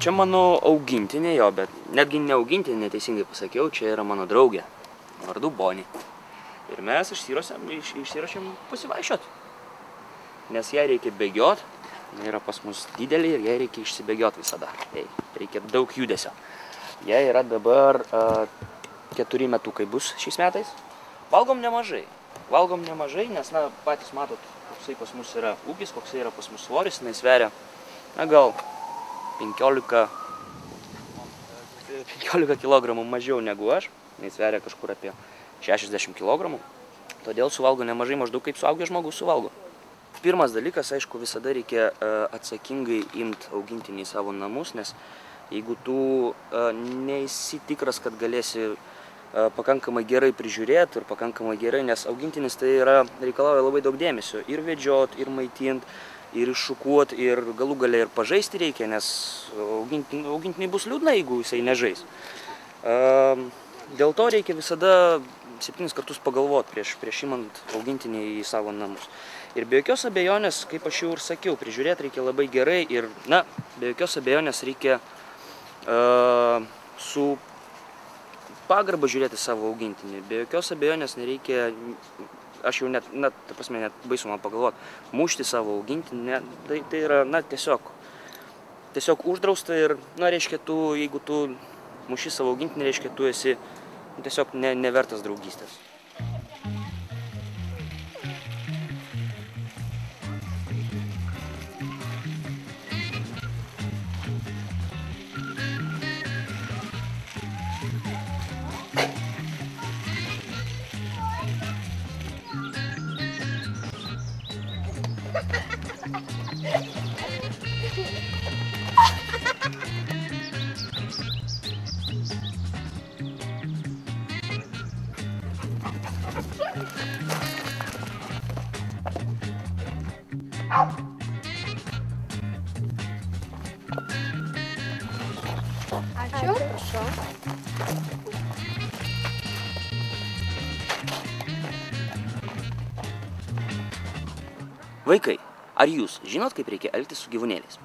Čia mano augintinė jo, bet netgi ne augintinė, neteisingai pasakiau, čia yra mano draugė, vardu Bonnie. Ir mes išsiruošėm pasivaiščiot, nes jai reikia bėgiot, jinai yra pas mus didelė ir jai reikia išsibėgiot visada, tai reikia daug judesio. Jai yra dabar 4 metukai bus šiais metais. Valgom nemažai, nes, na, patys matot, koksai pas mus yra ūgis, koksai yra pas mus svoris, jinai sveria, na, gal 15 kg mažiau negu aš, jis sveria kažkur apie 60 kg, todėl suvalgo nemažai, maždaug kaip suaugęs žmogus suvalgo. Pirmas dalykas, aišku, visada reikia atsakingai imti augintinį į savo namus, nes jeigu tu neesi tikras, kad galėsi pakankamai gerai prižiūrėti ir pakankamai gerai, nes augintinis tai reikalauja labai daug dėmesio ir vedžiot, ir maitint, ir iššukuot, ir galų gale ir pažaisti reikia, nes augintiniai bus liūdna, jeigu jisai nežais. Dėl to reikia visada 7 kartus pagalvoti prieš imant augintinį į savo namus. Ir be jokios abejonės, kaip aš jau ir sakiau, prižiūrėti reikia labai gerai ir, na, be jokios abejonės reikia su pagarba žiūrėti savo augintinį. Be jokios abejonės nereikia, aš jau net baisu man pagalvoti, mušti savo augintinį, tai yra, na, tiesiog uždrausta ir, na, reiškia, jeigu tu muši savo augintinį, reiškia, tu esi tiesiog nevertas draugystės. Ačiū. Prašau. Vaikai, ar jūs žinot, kaip reikia elgtis su gyvūnėliais?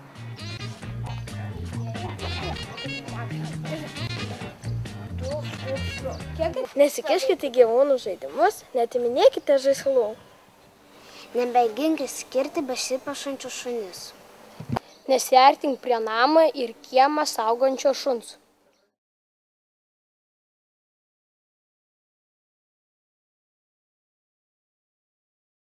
Nesikiškite į gyvūnų žaidimus, neatiminėkite žaislų. Nebeiginkite skirti besiprašančius šunis. Nesiartink prie namą ir kiemą saugančio šuns.